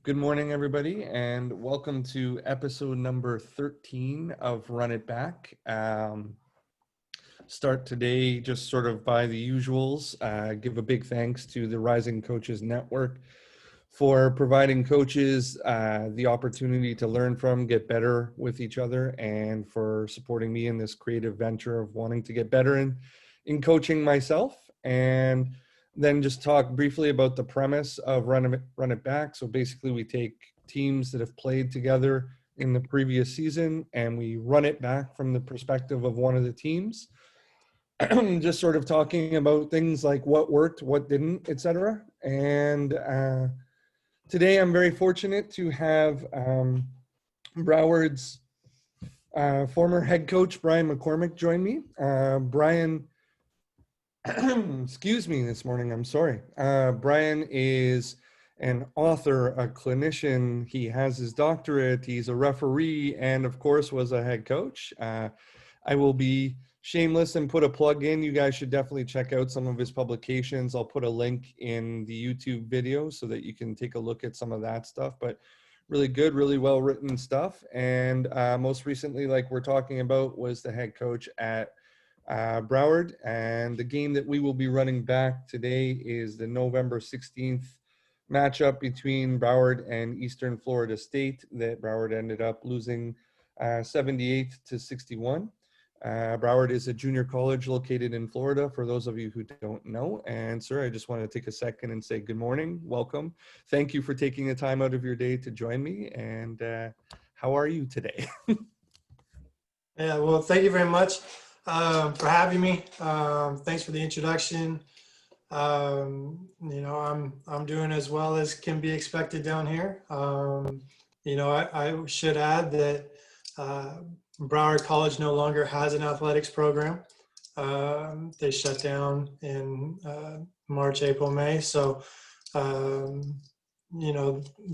Good morning, everybody, and welcome to episode number 13 of Run It Back. Start today just sort of by the usuals. Give a big thanks to the Rising Coaches Network for providing coaches the opportunity to learn from, get better with each other, and for supporting me in this creative venture of wanting to get better in coaching myself. And then just talk briefly about the premise of Run It Back. So basically we take teams that have played together in the previous season and we run it back from the perspective of one of the teams. Just sort of talking about things like what worked, what didn't, etc. And today I'm very fortunate to have Broward's former head coach, Brian McCormick, join me. Brian, excuse me this morning, I'm sorry. Brian is an author, a clinician, he has his doctorate, he's a referee, and of course was a head coach. I will be shameless and put a plug in. You guys should definitely check out some of his publications. I'll put a link in the YouTube video so that you can take a look at some of that stuff, but really good, really well written stuff. And most recently, like we're talking about, was the head coach at Broward, and the game that we will be running back today is the November 16th matchup between Broward and Eastern Florida State that Broward ended up losing 78-61. Broward is a junior college located in Florida, for those of you who don't know. And sir, I just want to take a second and say good morning, welcome. Thank you for taking the time out of your day to join me. And how are you today? Yeah, well, thank you very much for having me. Thanks for the introduction. I'm doing as well as can be expected down here. I should add that Broward College no longer has an athletics program. They shut down in March, April, May. So, that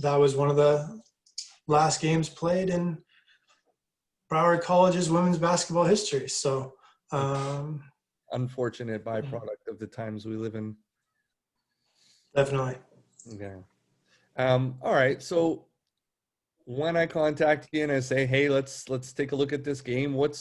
was one of the last games played in Broward College's women's basketball history. So, unfortunate byproduct of the times we live in. Definitely. Yeah. All right. So when I contact you and I say, hey, let's take a look at this game, what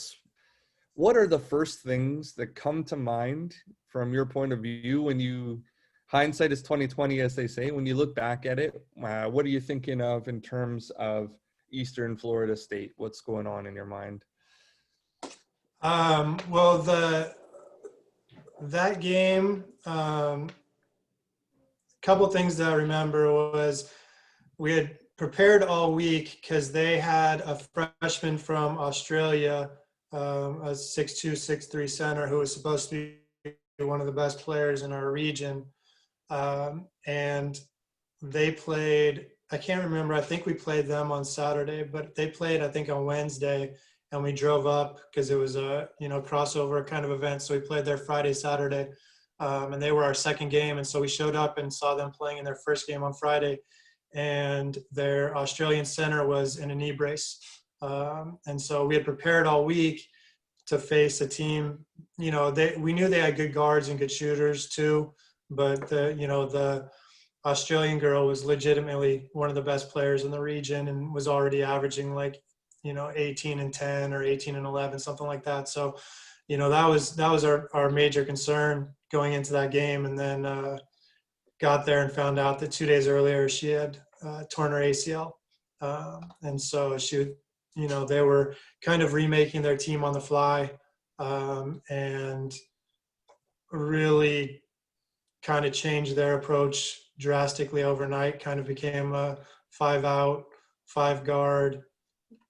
are the first things that come to mind from your point of view when you, hindsight is 20/20, as they say, when you look back at it? What are you thinking of in terms of Eastern Florida State? What's going on in your mind? Well, that game, couple things that I remember was we had prepared all week because they had a freshman from Australia, a 6'2", 6'3" center who was supposed to be one of the best players in our region. And they played, I can't remember, I think we played them on Saturday, but they played, I think, on Wednesday, and we drove up because it was a, crossover kind of event. So we played there Friday, Saturday, and they were our second game. And so we showed up and saw them playing in their first game on Friday, and their Australian center was in a knee brace. And so we had prepared all week to face a team, we knew they had good guards and good shooters too, but the Australian girl was legitimately one of the best players in the region and was already averaging 18 and 10 or 18 and 11, something like that. So, that was our major concern going into that game. And then got there and found out that 2 days earlier she had torn her ACL. And so they were kind of remaking their team on the fly, and really kind of changed their approach drastically overnight. Kind of became a 5-out, 5-guard,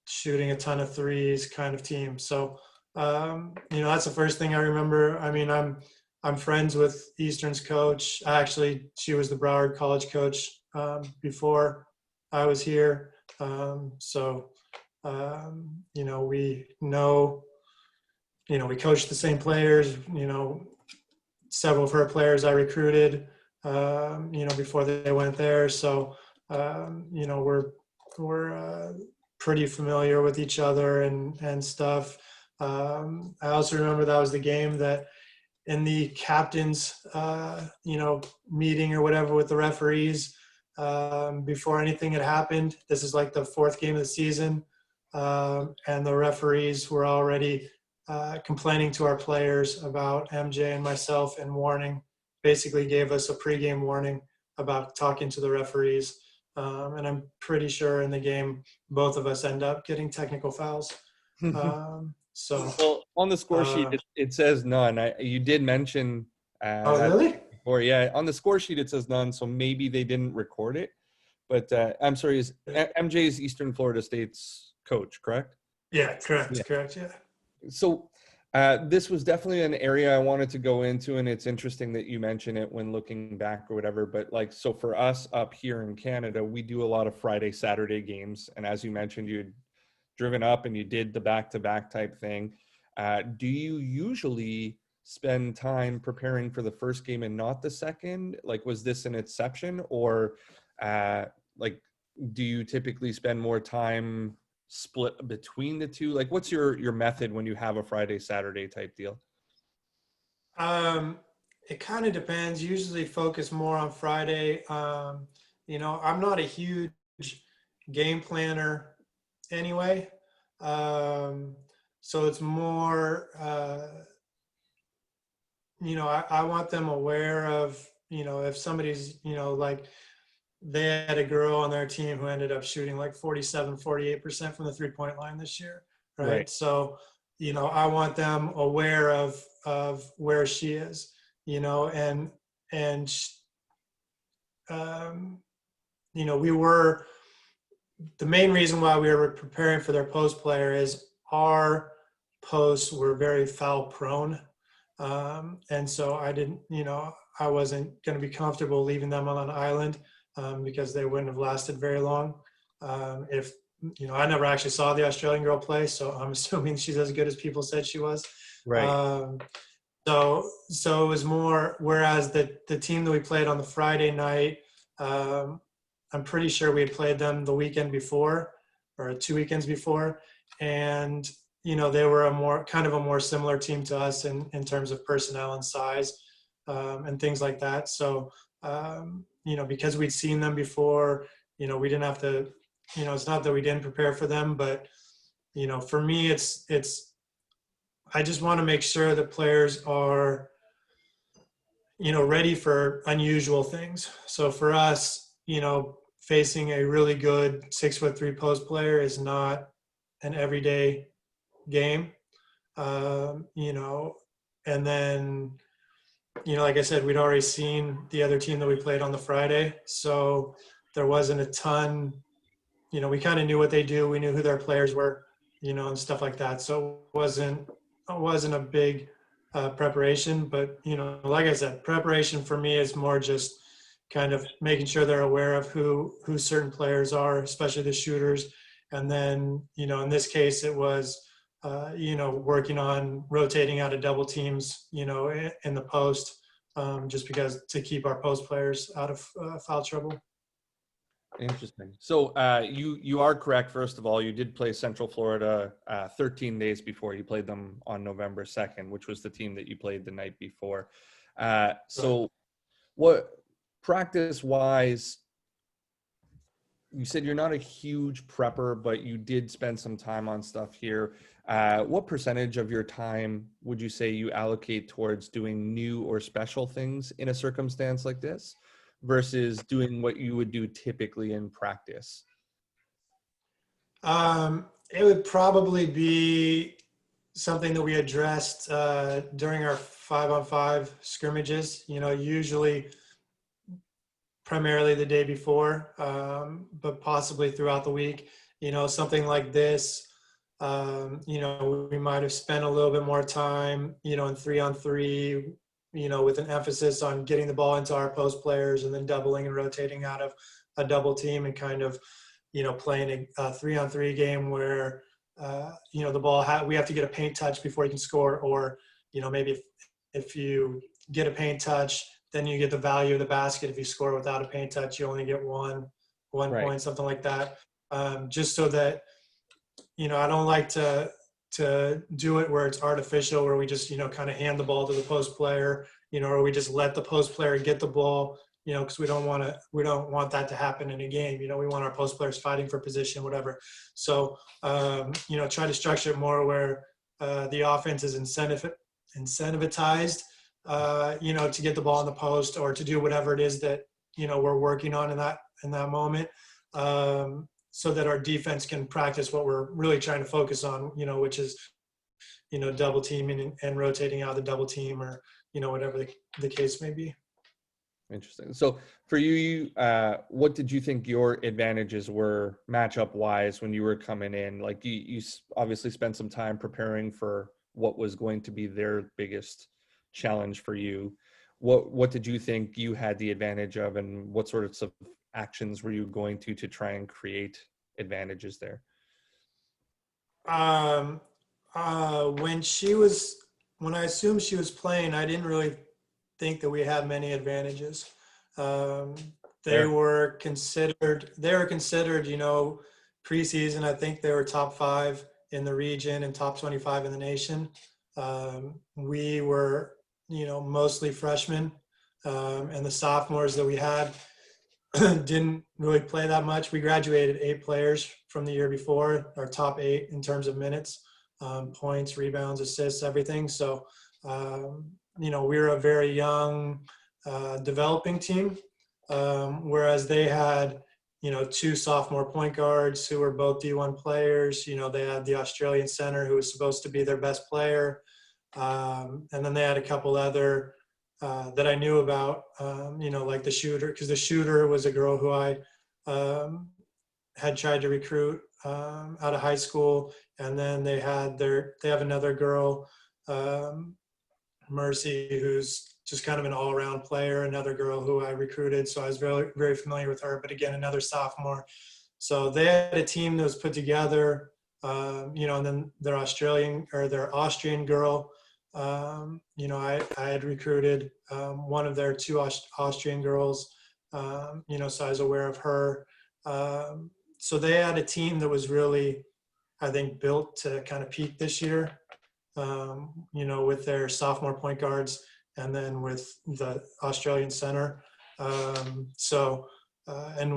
shooting a ton of threes kind of team. So, that's the first thing I remember. I mean, I'm friends with Eastern's coach. She was the Broward College coach before I was here. We coached the same players. Several of her players I recruited, before they went there. So, we're pretty familiar with each other and stuff. I also remember that was the game that in the captain's, meeting or whatever with the referees, before anything had happened. This is like the fourth game of the season, and the referees were already complaining to our players about MJ and myself and warning, basically gave us a pregame warning about talking to the referees. And I'm pretty sure in the game, both of us end up getting technical fouls. Well, on the score sheet, it says none. You did mention oh, that really? before. Yeah, on the score sheet, it says none, so maybe they didn't record it. But I'm sorry, is MJ's Eastern Florida State's coach, correct? Yeah, correct, Yeah. correct, yeah. So this was definitely an area I wanted to go into, and it's interesting that you mention it when looking back or whatever. But like, so for us up here in Canada, we do a lot of Friday, Saturday games. And as you mentioned, you'd driven up and you did the back-to-back type thing. Do you usually spend time preparing for the first game and not the second? Like, was this an exception, or like, do you typically spend more time split between the two? Like, what's your method when you have a Friday, Saturday type deal? It kind of depends. Usually focus more on Friday. I'm not a huge game planner anyway. So it's more, I want them aware of, if somebody's, like they had a girl on their team who ended up shooting like 48% from the 3-point line this year. Right. So, I want them aware of where she is, and, the main reason why we were preparing for their post player is our posts were very foul prone. And so I wasn't going to be comfortable leaving them on an island because they wouldn't have lasted very long. If, I never actually saw the Australian girl play, so I'm assuming she's as good as people said she was. Right. So it was more, whereas the team that we played on the Friday night, I'm pretty sure we had played them the weekend before or 2 weekends before. And, they were a more similar team to us in terms of personnel and size and things like that. So, because we'd seen them before, we didn't have to, it's not that we didn't prepare for them, but, for me, I just want to make sure that players are, ready for unusual things. So for us, facing a really good 6'3" post player is not an everyday game. And then, like I said, we'd already seen the other team that we played on the Friday. So there wasn't a ton, we kind of knew what they do. We knew who their players were, and stuff like that. So it wasn't a big preparation, but, like I said, preparation for me is more just kind of making sure they're aware of who certain players are, especially the shooters. And then, in this case, it was, working on rotating out of double teams, in the post, just because to keep our post players out of foul trouble. Interesting. So you are correct. First of all, you did play Central Florida 13 days before. You played them on November 2nd, which was the team that you played the night before. So what practice-wise, you said you're not a huge prepper, but you did spend some time on stuff here. What percentage of your time would you say you allocate towards doing new or special things in a circumstance like this versus doing what you would do typically in practice? It would probably be something that we addressed during our 5-on-5 scrimmages, usually primarily the day before, but possibly throughout the week, something like this. We might have spent a little bit more time, in 3-on-3, with an emphasis on getting the ball into our post players and then doubling and rotating out of a double team and kind of, playing a 3-on-3 game where, the ball, we have to get a paint touch before you can score, or, maybe if you get a paint touch, then you get the value of the basket. If you score without a paint touch, you only get one Right. point, something like that. Just so that, I don't like to do it where it's artificial, where we just, kind of hand the ball to the post player, or we just let the post player get the ball, because we don't want that to happen in a game. We want our post players fighting for position, whatever. So, try to structure it more where the offense is incentivized, to get the ball in the post or to do whatever it is that, we're working on in that moment. So that our defense can practice what we're really trying to focus on, which is, double teaming and rotating out the double team or, whatever the case may be. Interesting. So for you, what did you think your advantages were matchup wise when you were coming in? Like you obviously spent some time preparing for what was going to be their biggest challenge for you. What did you think you had the advantage of, and what sorts of actions were you going to try and create advantages there? When I assumed she was playing, I didn't really think that we had many advantages. They were considered, preseason. I think they were top 5 in the region and top 25 in the nation. We were, mostly freshmen, and the sophomores that we had didn't really play that much. We graduated 8 players from the year before, our top 8 in terms of minutes, points, rebounds, assists, everything. So, we were a very young, developing team, whereas they had, 2 sophomore point guards who were both D1 players. They had the Australian center who was supposed to be their best player. And then they had a couple other that I knew about, like the shooter, because the shooter was a girl who I had tried to recruit out of high school. And then they have another girl, Mercy, who's just kind of an all-around player, another girl who I recruited. So I was very, very familiar with her, but again, another sophomore. So they had a team that was put together, and then their Austrian girl, I had recruited one of their 2 Austrian girls, so I was aware of her. So they had a team that was really, I think, built to kind of peak this year, with their sophomore point guards and then with the Australian center. And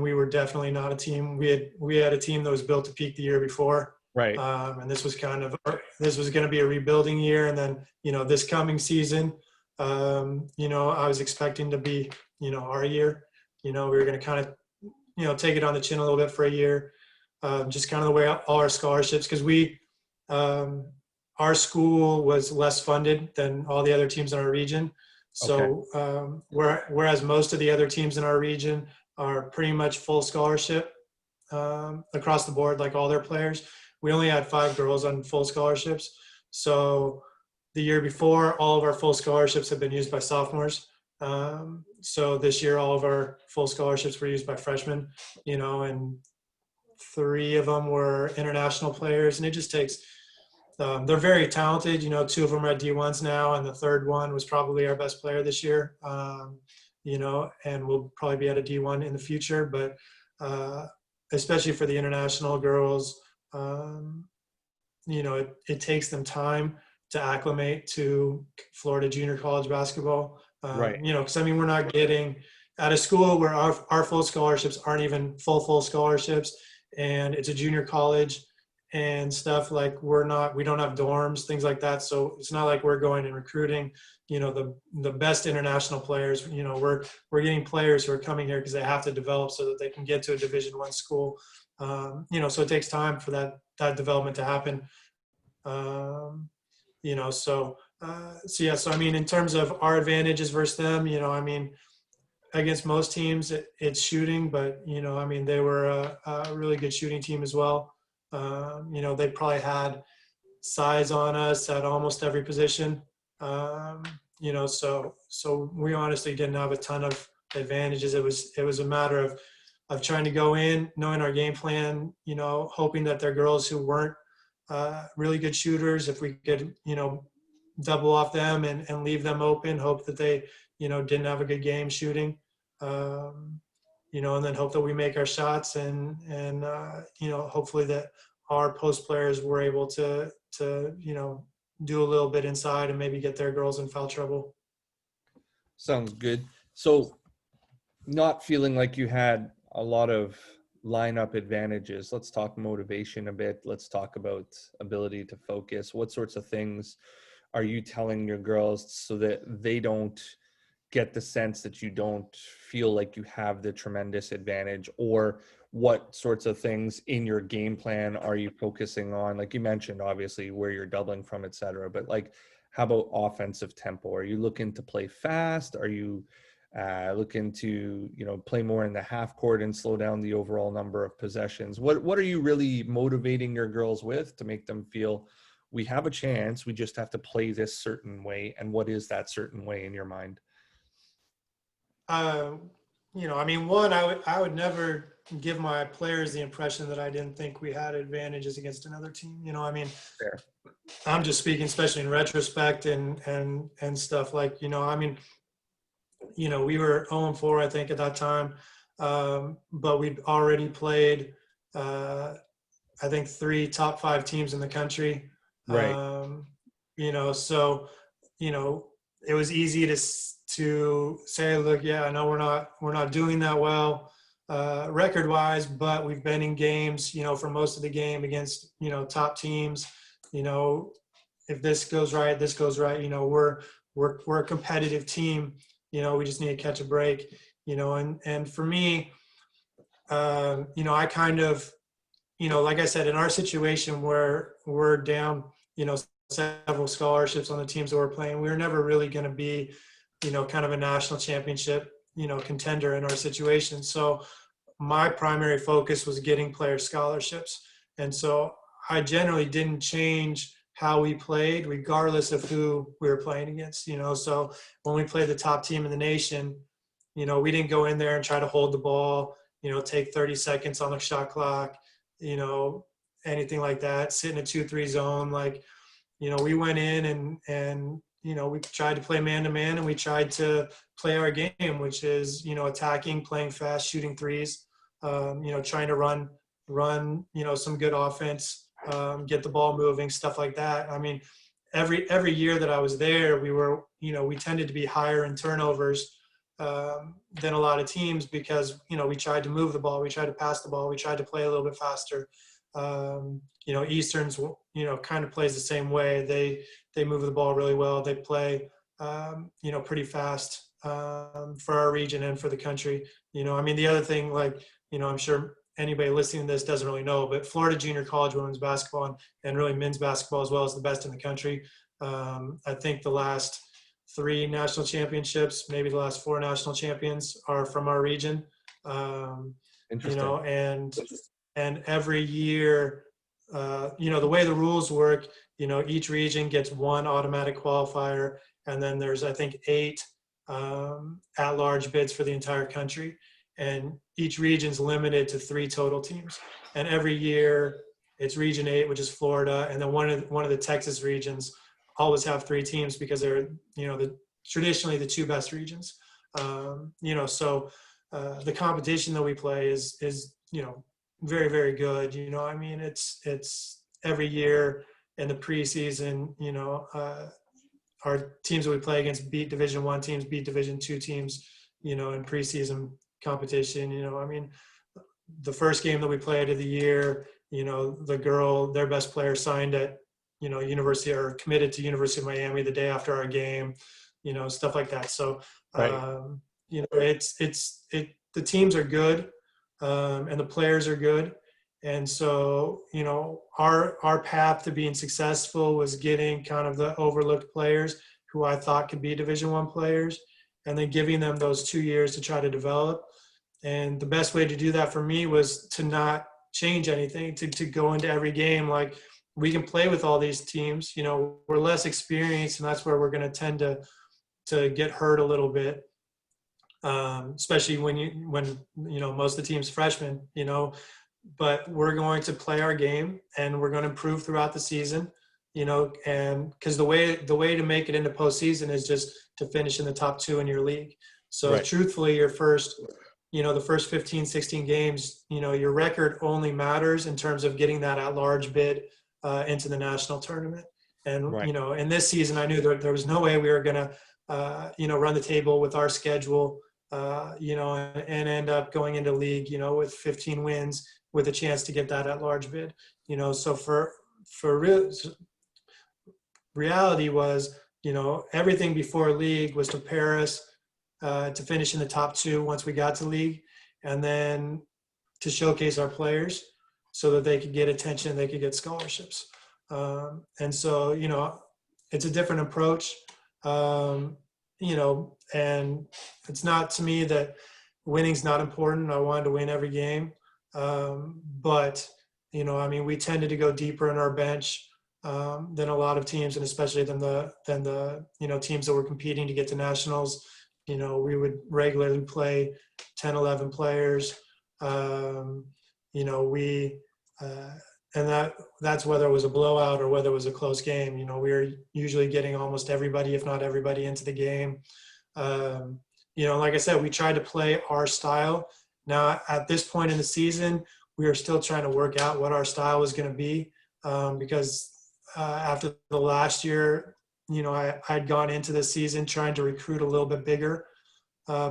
we were definitely not a team. We had a team that was built to peak the year before. Right. And this was going to be a rebuilding year. And then, this coming season, I was expecting to be, our year. We were going to kind of, take it on the chin a little bit for a year. Just kind of the way all our scholarships, because our school was less funded than all the other teams in our region. So whereas most of the other teams in our region are pretty much full scholarship across the board, like all their players, we only had 5 girls on full scholarships. So the year before, all of our full scholarships have been used by sophomores. So this year, all of our full scholarships were used by freshmen, and 3 of them were international players. And it just takes, they're very talented. 2 of them are at D1s now, and the 3rd one was probably our best player this year, and will probably be at a D1 in the future. But especially for the international girls, it takes them time to acclimate to Florida junior college basketball. Right. Because we're not getting at a school where our full scholarships aren't even full scholarships, and it's a junior college and stuff. Like we don't have dorms, things like that. So it's not like we're going and recruiting, the best international players. We're getting players who are coming here because they have to develop so that they can get to a Division I school. So it takes time for that development to happen. So in terms of our advantages versus them, against most teams it's shooting, but they were a really good shooting team as well. They probably had size on us at almost every position. So we honestly didn't have a ton of advantages. It was a matter of trying to go in, knowing our game plan, hoping that they're girls who weren't really good shooters. If we could, double off them and leave them open, hope that they, didn't have a good game shooting, and then hope that we make our shots and hopefully that our post players were able to do a little bit inside and maybe get their girls in foul trouble. Sounds good. So not feeling like you had a lot of lineup advantages. Let's talk motivation a bit. Let's talk about ability to focus. What sorts of things are you telling your girls so that they don't get the sense that you don't feel like you have the tremendous advantage? Or what sorts of things in your game plan are you focusing on? Like you mentioned, obviously where you're doubling from, et cetera, but like, how about offensive tempo? Are you looking to play fast? Are you looking to, play more in the half court and slow down the overall number of possessions? What are you really motivating your girls with to make them feel we have a chance, we just have to play this certain way? And what is that certain way in your mind? One, I would never give my players the impression that I didn't think we had advantages against another team. Fair. I'm just speaking, especially in retrospect and stuff like, we were 0-4, I think, at that time. But we'd already played, I think, 3 top 5 teams in the country. Right. So, it was easy to say, look, yeah, I know we're not doing that well record wise, but we've been in games, for most of the game against, top teams. If this goes right, this goes right. We're a competitive team. We just need to catch a break. And for me, I kind of, like I said, in our situation where we're down, several scholarships on the teams that we're playing, we were never really going to be, kind of a national championship, contender in our situation. So my primary focus was getting player scholarships. And so I generally didn't change how we played regardless of who we were playing against. So when we played the top team in the nation, we didn't go in there and try to hold the ball, take 30 seconds on the shot clock, anything like that, sit in a 2-3 zone. Like, we went in and we tried to play man-to-man, and we tried to play our game, which is, attacking, playing fast, shooting threes, trying to run, some good offense, get the ball moving, stuff like that. Every year that I was there, we tended to be higher in turnovers than a lot of teams because, we tried to move the ball, we tried to pass the ball, we tried to play a little bit faster. Easterns, kind of plays the same way. They move the ball really well. They play, pretty fast for our region and for the country. The other thing, like, I'm sure anybody listening to this doesn't really know, but Florida junior college women's basketball and really men's basketball as well is the best in the country. I think the last 3 national championships, maybe the last 4 national champions are from our region. Interesting. And every year, the way the rules work, each region gets 1 automatic qualifier, and then there's, I think, 8 at-large bids for the entire country. And each region's limited to 3 total teams. And every year, it's Region 8, which is Florida, and then one of the Texas regions always have 3 teams because they're, traditionally the 2 best regions. So the competition that we play is very, very good. It's every year in the preseason, our teams that we play against beat Division I teams, beat Division II teams, in preseason competition. The first game that we played of the year, their best player signed at, university or committed to University of Miami the day after our game, stuff like that. So, Right. the teams are good. And the players are good. And so, our path to being successful was getting kind of the overlooked players who I thought could be Division I players, and then giving them those 2 years to try to develop. And the best way to do that for me was to not change anything, to go into every game. Like, we can play with all these teams, we're less experienced, and that's where we're going to tend to get hurt a little bit. Especially when most of the team's freshmen, but we're going to play our game and we're going to improve throughout the season, and because the way to make it into postseason is just to finish in the top 2 in your league. So Right. truthfully, the first 15, 16 games, your record only matters in terms of getting that at-large bid into the national tournament. And, Right. In this season, I knew there was no way we were going to, run the table with our schedule and end up going into league, with 15 wins with a chance to get that at large bid. So for real, reality was, everything before league was to prepare us to finish in the top two once we got to league, and then to showcase our players so that they could get attention, they could get scholarships. And so, it's a different approach, and it's not to me that winning's not important. I wanted to win every game. But, we tended to go deeper in our bench than a lot of teams, and especially than the teams that were competing to get to nationals. We would regularly play 10, 11 players. And that's whether it was a blowout or whether it was a close game. We were usually getting almost everybody, if not everybody, into the game. Like I said, we tried to play our style. Now, at this point in the season, we are still trying to work out what our style was going to be, because after the last year, I'd gone into the season trying to recruit a little bit bigger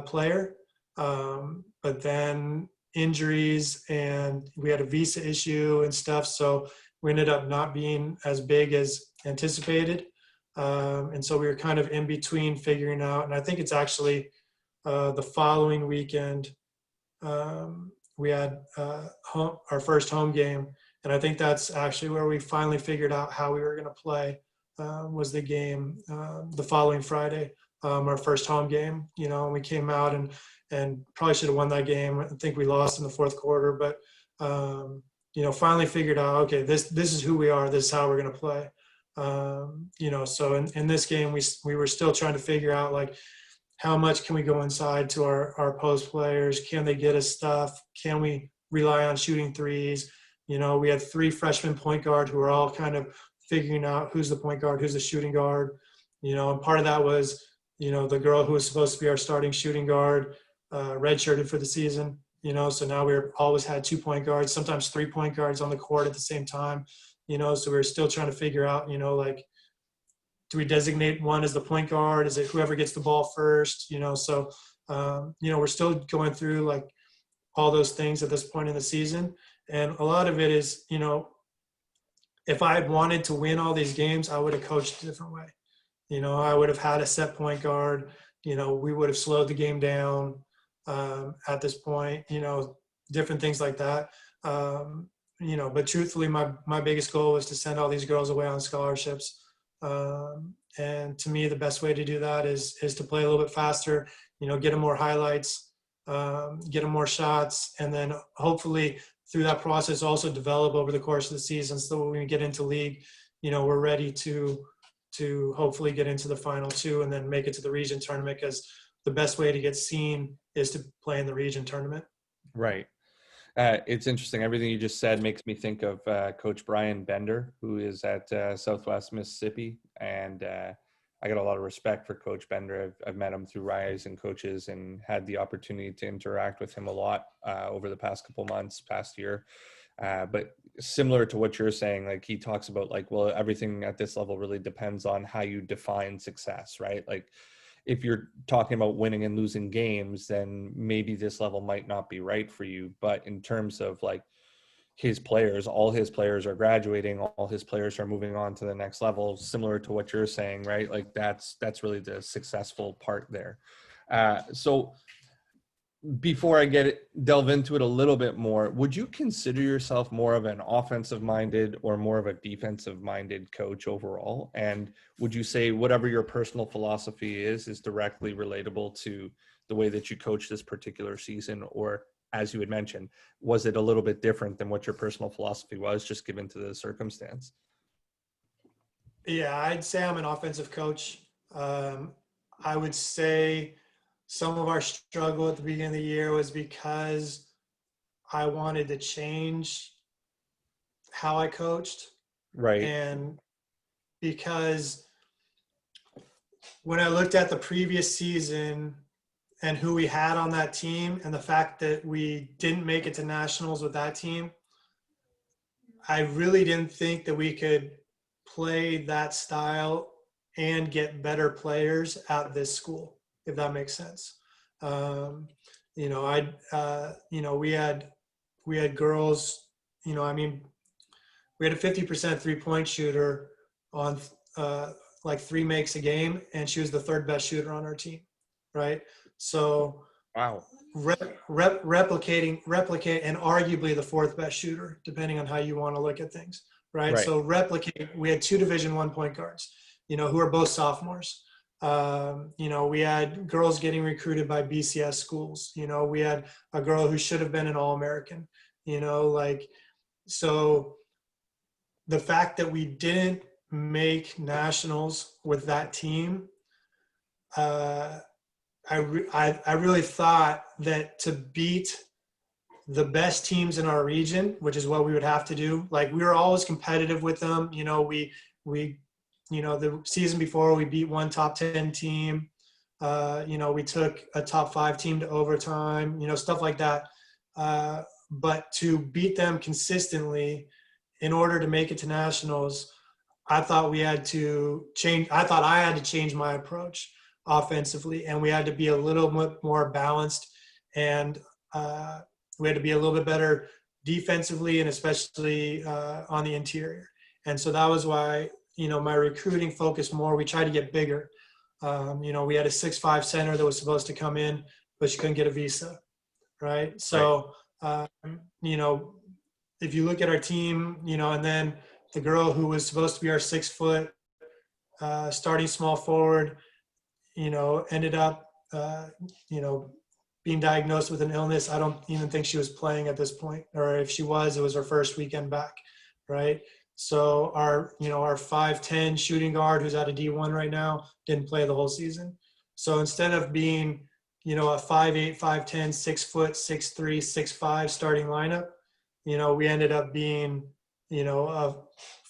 player. But then injuries, and we had a visa issue and stuff. So we ended up not being as big as anticipated. And so we were kind of in between figuring out, and I think it's actually the following weekend, we had our first home game. And I think that's actually where we finally figured out how we were going to play, was the game the following Friday, our first home game. And we came out and probably should have won that game. I think we lost in the fourth quarter, but finally figured out, okay, this is who we are. This is how we're going to play. So in this game, we were still trying to figure out, like, how much can we go inside to our post players? Can they get us stuff? Can we rely on shooting threes? We had 3 freshman point guard who were all kind of figuring out who's the point guard, who's the shooting guard. And part of that was, the girl who was supposed to be our starting shooting guard redshirted for the season. So now we're always had 2 point guards, sometimes 3 point guards on the court at the same time. So we're still trying to figure out, like, do we designate one as the point guard? Is it whoever gets the ball first? So we're still going through, like, all those things at this point in the season. And a lot of it is, if I had wanted to win all these games, I would have coached a different way. I would have had a set point guard. We would have slowed the game down at this point, different things like that. But truthfully, my biggest goal was to send all these girls away on scholarships. And to me, the best way to do that is to play a little bit faster, get them more highlights, get them more shots, and then hopefully through that process also develop over the course of the season, so when we get into league, we're ready to hopefully get into the final 2 and then make it to the region tournament, because the best way to get seen is to play in the region tournament. Right. It's interesting. Everything you just said makes me think of Coach Brian Bender, who is at Southwest Mississippi. And I got a lot of respect for Coach Bender. I've met him through Rising Coaches and had the opportunity to interact with him a lot over the past couple months, past year. But similar to what you're saying, like, he talks about, like, well, everything at this level really depends on how you define success, right? Like, if you're talking about winning and losing games, then maybe this level might not be right for you. But in terms of, like, his players, all his players are graduating, all his players are moving on to the next level, similar to what you're saying, right? Like, that's really the successful part there. So before I delve into it a little bit more, would you consider yourself more of an offensive minded or more of a defensive minded coach overall? And would you say whatever your personal philosophy is directly relatable to the way that you coach this particular season? Or, as you had mentioned, was it a little bit different than what your personal philosophy was, just given to the circumstance? Yeah, I'd say I'm an offensive coach. I would say some of our struggle at the beginning of the year was because I wanted to change how I coached. Right. And because when I looked at the previous season and who we had on that team and the fact that we didn't make it to nationals with that team, I really didn't think that we could play that style and get better players at this school, if that makes sense. You know, we had girls, I mean, we had a 50% 3-point shooter on like 3 makes a game, and she was the 3rd best shooter on our team, right? So Wow. replicate, and arguably the 4th best shooter, depending on how you want to look at things, right? Right. So replicate. We had 2 Division I point guards, who are both sophomores. We had girls getting recruited by BCS schools. We had a girl who should have been an All-American. So the fact that we didn't make nationals with that team, I really thought that to beat the best teams in our region, which is what we would have to do, like we were always competitive with them. The season before we beat one top 10 team. We took a top 5 team to overtime, stuff like that. But to beat them consistently in order to make it to nationals, I thought we had to change. I thought I had to change my approach offensively, and we had to be a little bit more balanced, and we had to be a little bit better defensively, and especially on the interior. And so that was why, my recruiting focused more. We tried to get bigger. We had a 6'5" center that was supposed to come in, but she couldn't get a visa, right? So, if you look at our team, and then the girl who was supposed to be our 6 foot starting small forward, ended up, being diagnosed with an illness. I don't even think she was playing at this point, or if she was, it was her first weekend back, right? So our 5'10" shooting guard, who's at a D1 right now, didn't play the whole season. So instead of being, a 5'8", 5'10", 6 foot, 6'3", 6'5" starting lineup, we ended up being, a 5'6",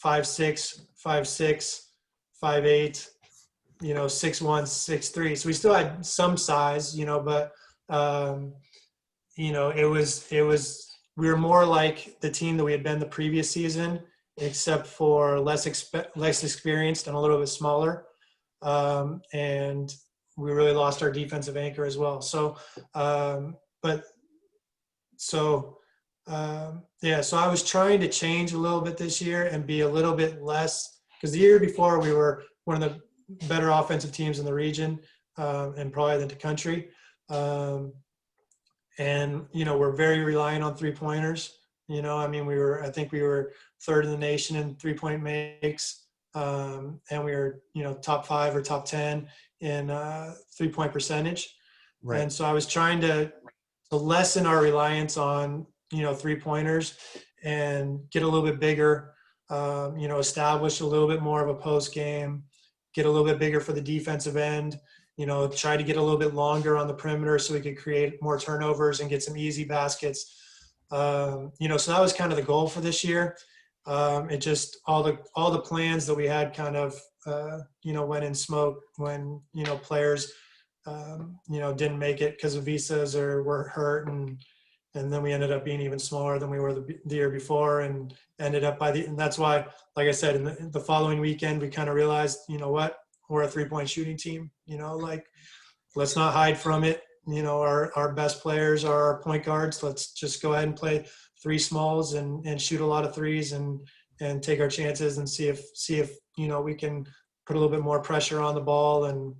5'6", 5'8", 6'1", 6'3". So we still had some size, but we were more like the team that we had been the previous season, except for less experienced and a little bit smaller. And we really lost our defensive anchor as well. So, so I was trying to change a little bit this year and be a little bit less, because the year before we were one of the better offensive teams in the region, and probably the country. And, we're very reliant on 3-pointers. I think we were 3rd in the nation in 3-point makes. And we were, top 5 or top 10 in 3-point percentage. Right. And so I was trying to lessen our reliance on, 3-pointers and get a little bit bigger, establish a little bit more of a post game, get a little bit bigger for the defensive end, try to get a little bit longer on the perimeter so we could create more turnovers and get some easy baskets. So that was kind of the goal for this year. It just, all the plans that we had kind of, went in smoke when, players, didn't make it because of visas or were hurt. And then we ended up being even smaller than we were the year before, and ended up and that's why, like I said, in the following weekend, we kind of realized, what, we're a 3-point shooting team, let's not hide from it. Our best players are our point guards. Let's just go ahead and play 3 smalls and shoot a lot of threes and take our chances and see if we can put a little bit more pressure on the ball and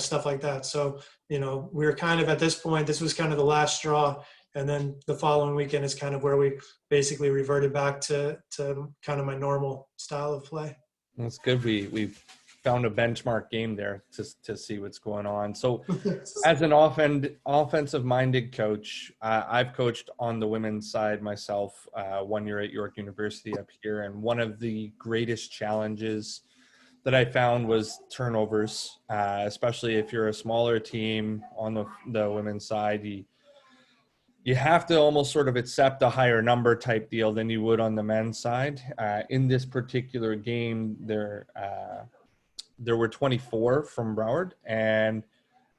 stuff like that. So, we were kind of at this point, this was kind of the last straw. And then the following weekend is kind of where we basically reverted back to kind of my normal style of play. That's good. We found a benchmark game there to see what's going on. So as an offensive-minded coach, I've coached on the women's side myself 1 year at York University up here. And one of the greatest challenges that I found was turnovers, especially if you're a smaller team on the women's side. You have to almost sort of accept a higher number type deal than you would on the men's side. In this particular game, there were 24 from Broward, and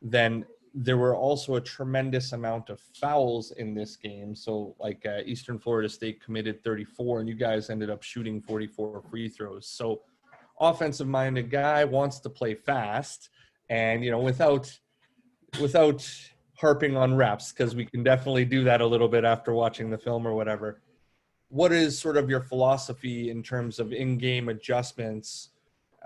then there were also a tremendous amount of fouls in this game. So like Eastern Florida State committed 34, and you guys ended up shooting 44 free throws. So offensive-minded guy wants to play fast, And, without harping on reps, because we can definitely do that a little bit after watching the film or whatever, what is sort of your philosophy in terms of in-game adjustments?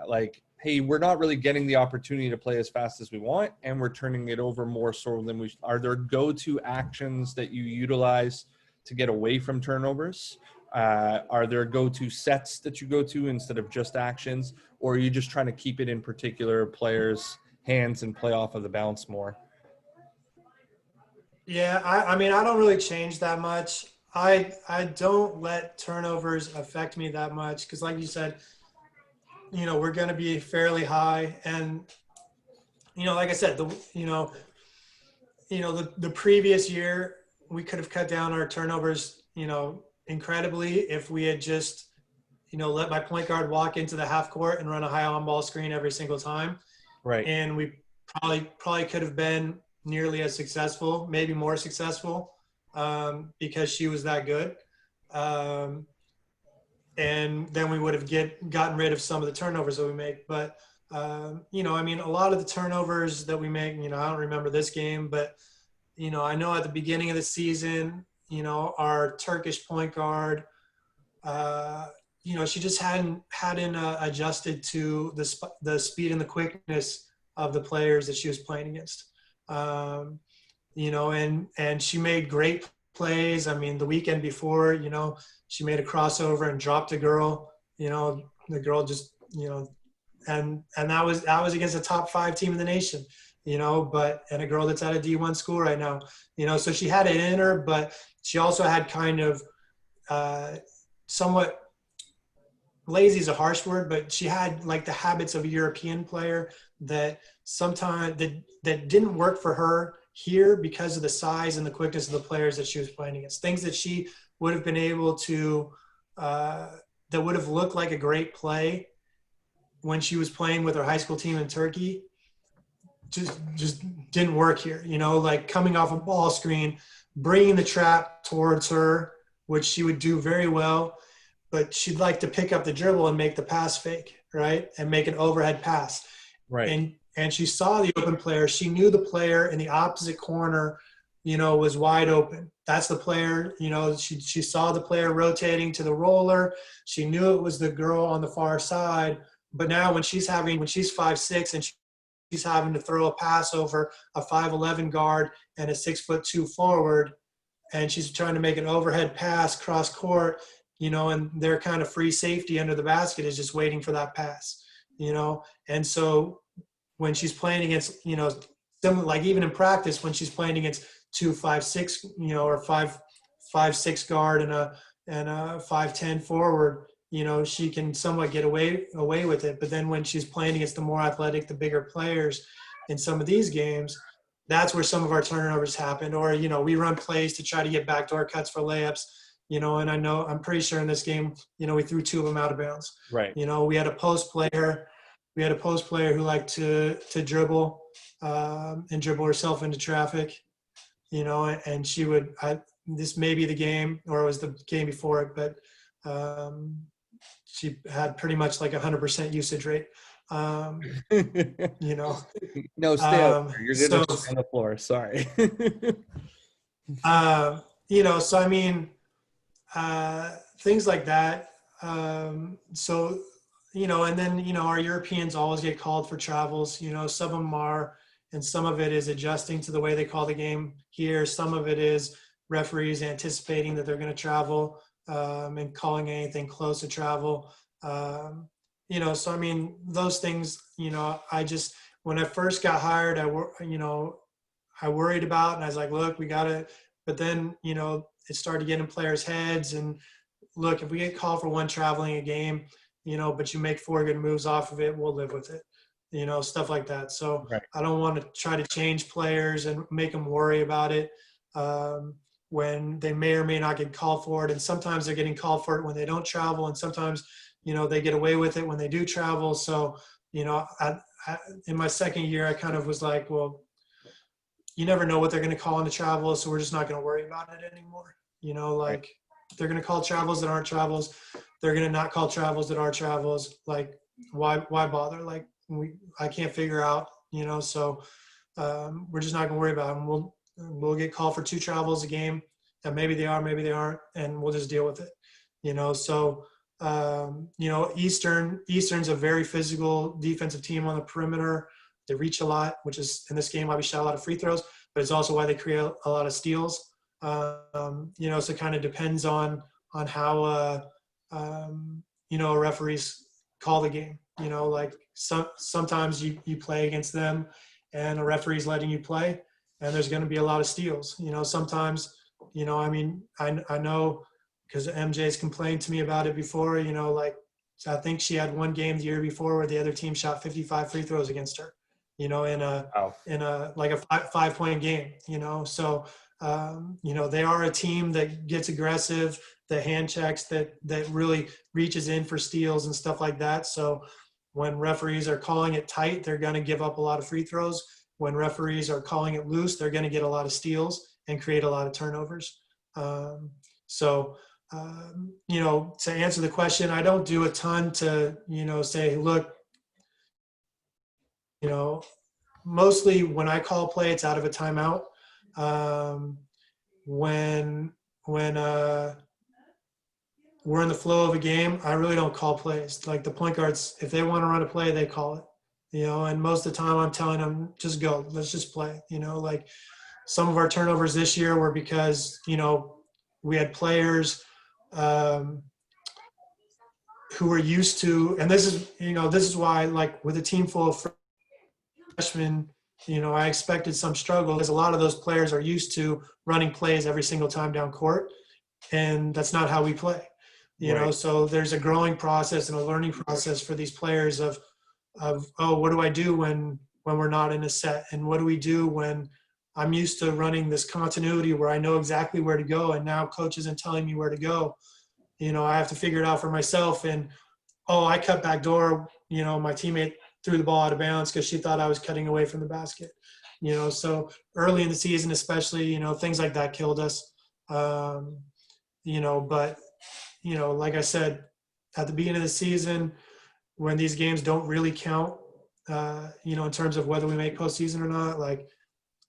Like, hey, we're not really getting the opportunity to play as fast as we want, and we're turning it over more so than we are. There go-to actions that you utilize to get away from turnovers? Are there go-to sets that you go to instead of just actions, or are you just trying to keep it in particular players' hands and play off of the bounce more? Yeah, I mean, I don't really change that much. I don't let turnovers affect me that much because, like you said, we're going to be fairly high, and like I said, the previous year we could have cut down our turnovers, incredibly if we had just, let my point guard walk into the half court and run a high on ball screen every single time, Right. and we probably could have been nearly as successful, maybe more successful, because she was that good. And then we would have gotten rid of some of the turnovers that we make. But, I mean, a lot of the turnovers that we make, I don't remember this game, but, I know at the beginning of the season, our Turkish point guard, she just hadn't adjusted to the speed and the quickness of the players that she was playing against. And she made great plays. I mean, the weekend before, she made a crossover and dropped a girl. The girl just, and that was against a top 5 team in the nation. And a girl that's at a D1 school right now. So she had it in her, but she also had kind of somewhat lazy is a harsh word, but she had like the habits of a European player that sometimes that didn't work for her here because of the size and the quickness of the players that she was playing against. Things that she would have been able to that would have looked like a great play when she was playing with her high school team in Turkey just didn't work here. Like coming off a ball screen, bringing the trap towards her, which she would do very well, but she'd like to pick up the dribble and make the pass fake, right? And make an overhead pass. Right. And she saw the open player. She knew the player in the opposite corner, was wide open. That's the player, she saw the player rotating to the roller. She knew it was the girl on the far side. But now when she's 5'6" and she's having to throw a pass over a 5'11" guard and a 6'2" forward, and she's trying to make an overhead pass cross court, and their kind of free safety under the basket is just waiting for that pass, And so when she's playing against, like even in practice, when she's playing against 2 5'6", or 5'6" guard and a 5'10" forward, she can somewhat get away with it. But then when she's playing against the more athletic, the bigger players in some of these games, that's where some of our turnovers happen. Or, we run plays to try to get backdoor cuts for layups, and I'm pretty sure in this game, we threw 2 of them out of bounds. Right. We had a post player who liked to dribble and dribble herself into traffic, and she would, this may be the game or it was the game before it, but she had pretty much like 100% usage rate. No, stay out there. You're so, on the floor. Sorry. So I mean, things like that. So, and then, our Europeans always get called for travels, some of them are, and some of it is adjusting to the way they call the game here. Some of it is referees anticipating that they're going to travel and calling anything close to travel. So, I mean, those things, when I first got hired, I worried about, and I was like, look, we got to, but then, it started to get in players' heads. And look, if we get called for one traveling a game, but you make 4 good moves off of it, we'll live with it, stuff like that. So right. I don't want to try to change players and make them worry about it when they may or may not get called for it. And sometimes they're getting called for it when they don't travel. And sometimes, they get away with it when they do travel. So, in my second year, I kind of was like, well, you never know what they're going to call into travel, so we're just not going to worry about it anymore. Like they're going to call travels that aren't travels. They're going to not call travels that are travels. Like why bother? Like I can't figure out So we're just not going to worry about them. We'll get called for 2 travels a game, and maybe they are, maybe they aren't, and we'll just deal with it. So Eastern's a very physical defensive team on the perimeter. They reach a lot, which is in this game why we shot a lot of free throws, but it's also why they create a lot of steals. So it kind of depends on how referees call the game. Like sometimes you play against them, and a referee's letting you play, and there's going to be a lot of steals. Sometimes, I know because MJ's complained to me about it before. I think she had one game the year before where the other team shot 55 free throws against her. In a like a 5-point game. So they are a team that gets aggressive, that hand checks, that really reaches in for steals and stuff like that. So when referees are calling it tight, they're going to give up a lot of free throws. When referees are calling it loose, they're going to get a lot of steals and create a lot of turnovers. To answer the question, I don't do a ton to, say, look, mostly when I call play, it's out of a timeout. When we're in the flow of a game, I really don't call plays. Like the point guards, if they want to run a play, they call it. And most of the time I'm telling them, just go, let's just play. Like some of our turnovers this year were because, we had players who were used to, and this is why, like with a team full of freshmen, I expected some struggle because a lot of those players are used to running plays every single time down court, and that's not how we play. So there's a growing process and a learning process for these players of what do I do when we're not in a set, and what do we do when I'm used to running this continuity where I know exactly where to go, and now coach isn't telling me where to go. I have to figure it out for myself, and I cut back door, my teammate threw the ball out of bounds because she thought I was cutting away from the basket. So early in the season, especially, things like that killed us. But, like I said, at the beginning of the season, when these games don't really count, in terms of whether we make postseason or not, like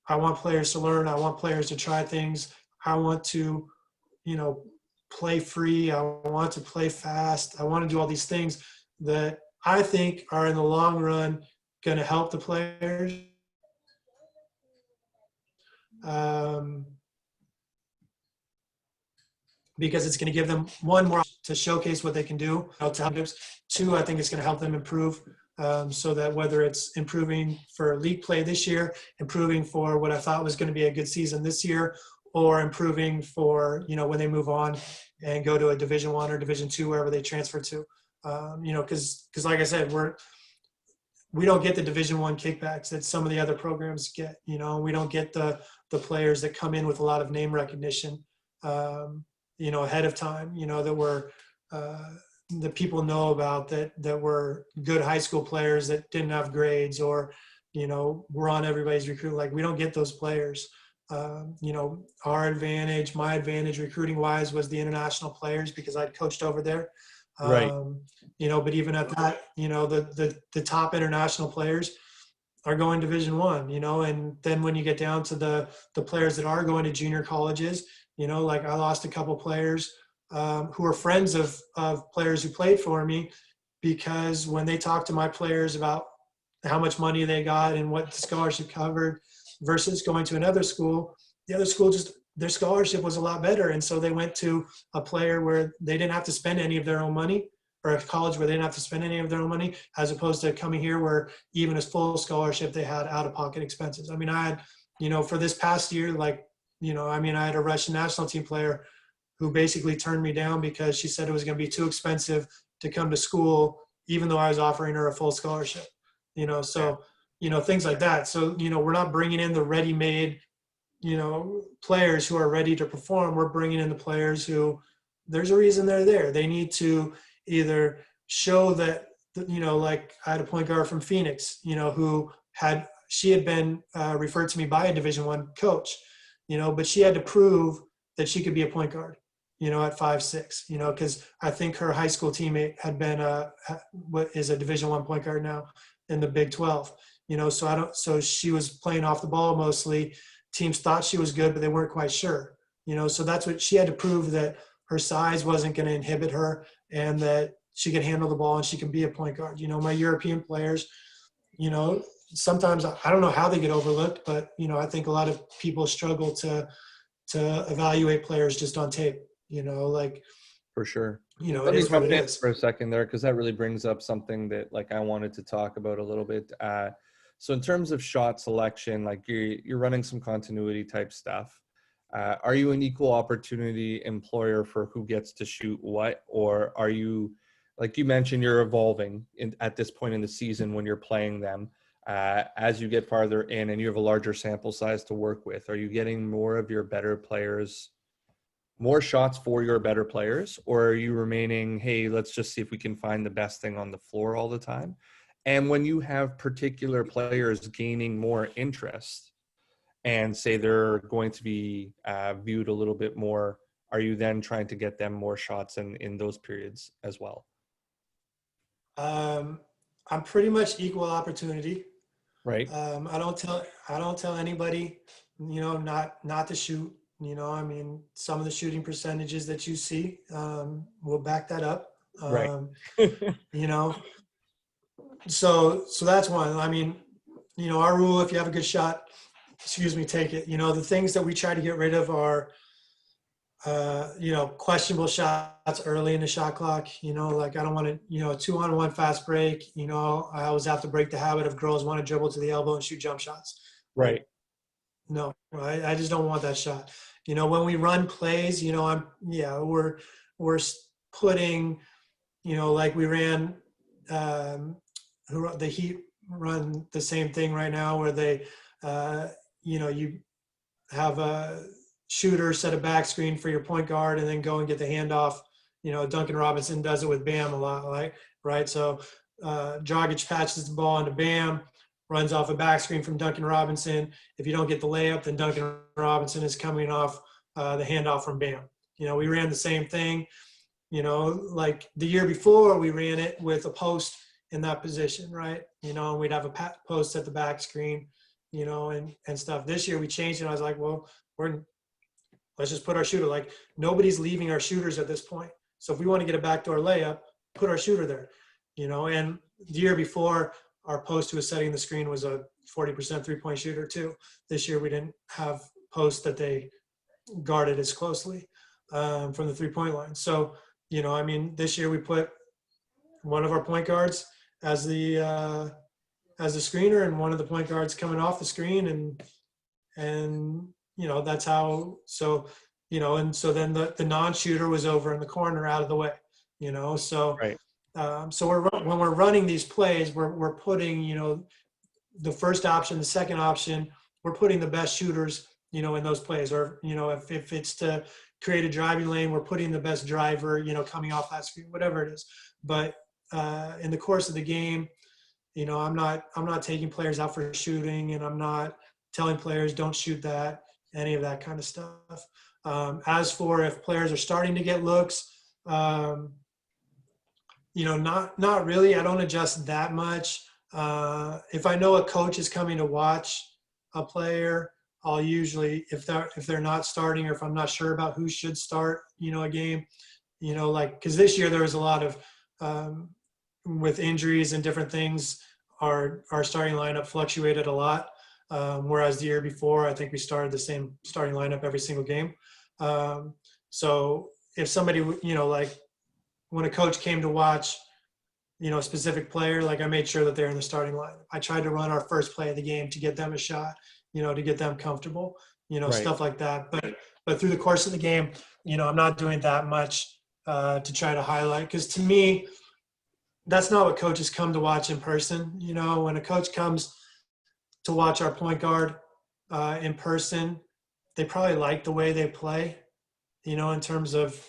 I want players to learn. I want players to try things. I want to, play free. I want to play fast. I want to do all these things that I think are in the long run going to help the players. Because it's going to give them one more to showcase what they can do. Two, I think it's going to help them improve, so that whether it's improving for league play this year, improving for what I thought was going to be a good season this year, or improving for, when they move on and go to a Division I or Division II, wherever they transfer to. Because like I said, we don't get the Division I kickbacks that some of the other programs get. We don't get the players that come in with a lot of name recognition, ahead of time. That that people know about, that were good high school players that didn't have grades, or were on everybody's recruit. Like we don't get those players. Our advantage, my advantage recruiting wise, was the international players because I'd coached over there. Right. But even at that, the top international players are going Division I, and then when you get down to the players that are going to junior colleges, like I lost a couple players who are friends of players who played for me, because when they talked to my players about how much money they got and what the scholarship covered versus going to another school, the other school their scholarship was a lot better. And so they went to a player where they didn't have to spend any of their own money, or a college where they didn't have to spend any of their own money, as opposed to coming here where even a full scholarship, they had out-of-pocket expenses. I mean, I had, for this past year, I had a Russian national team player who basically turned me down because she said it was going to be too expensive to come to school, even though I was offering her a full scholarship, things like that. So, we're not bringing in the ready-made, players who are ready to perform. We're bringing in the players who, there's a reason they're there. They need to either show that, like I had a point guard from Phoenix, she had been referred to me by a Division I coach, but she had to prove that she could be a point guard, at 5'6", because I think her high school teammate had been what is a Division I point guard now in the Big 12, so she was playing off the ball mostly. Teams thought she was good, but they weren't quite sure, so that's what she had to prove, that her size wasn't going to inhibit her and that she could handle the ball and she can be a point guard. My European players, sometimes I don't know how they get overlooked, but, I think a lot of people struggle to evaluate players just on tape, For sure. it Let me is what jump it in is. for a second there, because that really brings up something that I wanted to talk about a little bit. So in terms of shot selection, you're running some continuity type stuff. Are you an equal opportunity employer for who gets to shoot what, or are you, like you mentioned, you're evolving at this point in the season when you're playing them? As you get farther in and you have a larger sample size to work with, are you getting more of your better players, more shots for your better players, or are you remaining, hey, let's just see if we can find the best thing on the floor all the time? And when you have particular players gaining more interest and say they're going to be viewed a little bit more, are you then trying to get them more shots in those periods as well? I'm pretty much equal opportunity. Right. I don't tell anybody, not to shoot. Some of the shooting percentages that you see will back that up. Right. You know, so that's one. Our rule: if you have a good shot, take it. The things that we try to get rid of are, questionable shots early in the shot clock. I don't want to, 2-on-1 fast break. I always have to break the habit of girls want to dribble to the elbow and shoot jump shots. Right. No, I just don't want that shot. When we run plays, we're putting, like we ran, the Heat run the same thing right now, where they, you have a shooter set a back screen for your point guard and then go and get the handoff. Duncan Robinson does it with Bam a lot, right? So Dragic patches the ball into Bam, runs off a back screen from Duncan Robinson. If you don't get the layup, then Duncan Robinson is coming off the handoff from Bam. We ran the same thing. Like the year before, we ran it with a post in that position, right? And we'd have a post at the back screen, and stuff. This year we changed it. I was like, well, let's just put our shooter. Like, nobody's leaving our shooters at this point. So if we want to get a backdoor layup, put our shooter there. And the year before, our post who was setting the screen was a 40% three-point shooter too. This year we didn't have posts that they guarded as closely from the three-point line. So, this year we put one of our point guards as the screener and one of the point guards coming off the screen, and that's how. So and so then the non-shooter was over in the corner out of the way. So Right. So when we're running these plays, we're putting the first option, the second option, we're putting the best shooters in those plays. Or if it's to create a driving lane, we're putting the best driver coming off that screen, whatever it is. But in the course of the game, I'm not taking players out for shooting, and I'm not telling players don't shoot that, any of that kind of stuff. As for if players are starting to get looks, not really. I don't adjust that much. If I know a coach is coming to watch a player, I'll usually, if they're not starting, or if I'm not sure about who should start, a game, because this year there was a lot of, with injuries and different things, our starting lineup fluctuated a lot. Whereas the year before, I think we started the same starting lineup every single game. So if somebody, when a coach came to watch, a specific player, I made sure that they're in the starting line. I tried to run our first play of the game to get them a shot, to get them comfortable, Right. Stuff like that. But through the course of the game, I'm not doing that much to try to highlight, because to me, that's not what coaches come to watch in person. When a coach comes to watch our point guard in person, they probably like the way they play, in terms of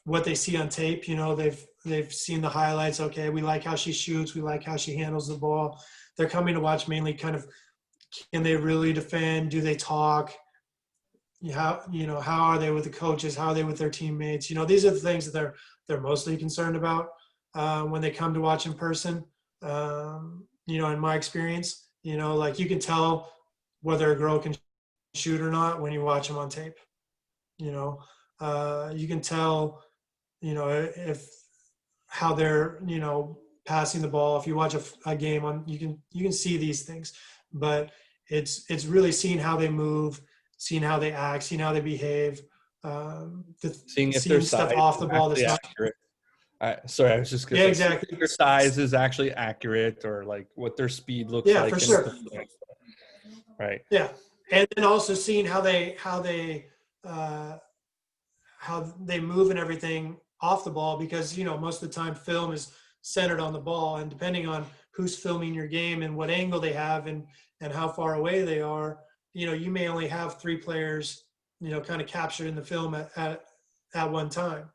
what they see on tape. They've seen the highlights. Okay, we like how she shoots. We like how she handles the ball. They're coming to watch mainly kind of, can they really defend? Do they talk? How are they with the coaches? How are they with their teammates? These are the things that they're mostly concerned about when they come to watch in person. In my experience, Like you can tell whether a girl can shoot or not when you watch them on tape. You can tell, if how they're, passing the ball. If you watch a game on, you can see these things, but it's really seeing how they move, seeing how they act, seeing how they behave, Seeing if their seeing stuff size off is the ball that's actually not. accurate. Sorry, I was just gonna Yeah, say, see exactly. if their size is actually accurate, or like what their speed looks Yeah, like. for sure. Right. Yeah, and then also seeing uh, how they move and everything off the ball, because most of the time film is centered on the ball, and depending on who's filming your game and what angle they have and how far away they are, you may only have three players kind of captured in the film at one time.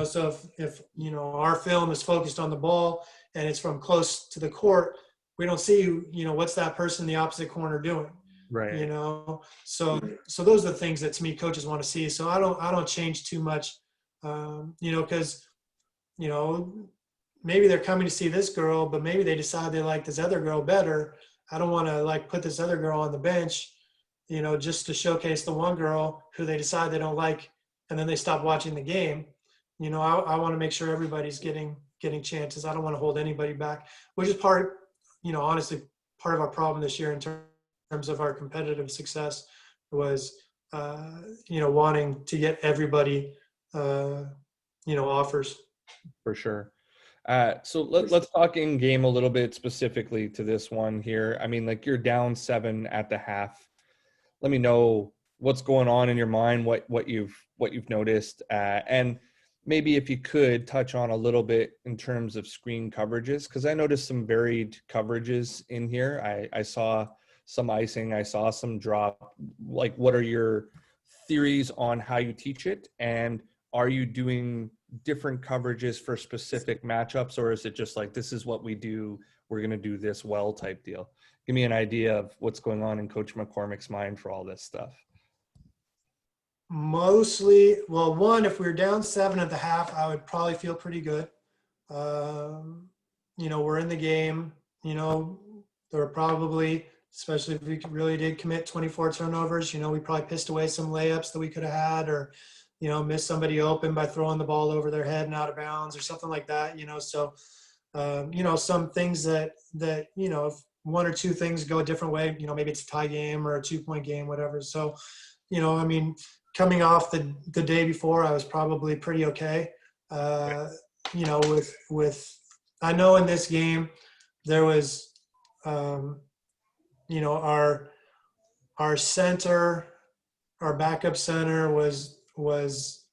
So if our film is focused on the ball and it's from close to the court, we don't see what's that person in the opposite corner doing. Right. So those are the things that to me coaches want to see. So I don't change too much, because maybe they're coming to see this girl, but maybe they decide they like this other girl better. I don't want to like put this other girl on the bench, just to showcase the one girl who they decide they don't like, and then they stop watching the game. I want to make sure everybody's getting chances. I don't want to hold anybody back, which is honestly part of our problem this year in terms of our competitive success was, wanting to get everybody, offers. For sure. So let's talk in game a little bit specifically to this one here. I mean, like, you're down 7 at the half. Let me know what's going on in your mind, what you've noticed, and maybe if you could touch on a little bit in terms of screen coverages, because I noticed some varied coverages in here. I saw some icing, I saw some drop. Like, what are your theories on how you teach it, and are you doing different coverages for specific matchups, or is it just like, this is what we do, we're going to do this well type deal? Give me an idea of what's going on in Coach McCormick's mind for all this stuff. Mostly, well, one, if we were down 7 at the half, I would probably feel pretty good. We're in the game. There were probably, especially if we really did commit 24 turnovers, we probably pissed away some layups that we could have had, or missed somebody open by throwing the ball over their head and out of bounds or something like that. So some things that if one or two things go a different way, maybe it's a tie game or a 2-point game, whatever. So coming off the day before, I was probably pretty okay. With I know in this game there was, our center, our backup center was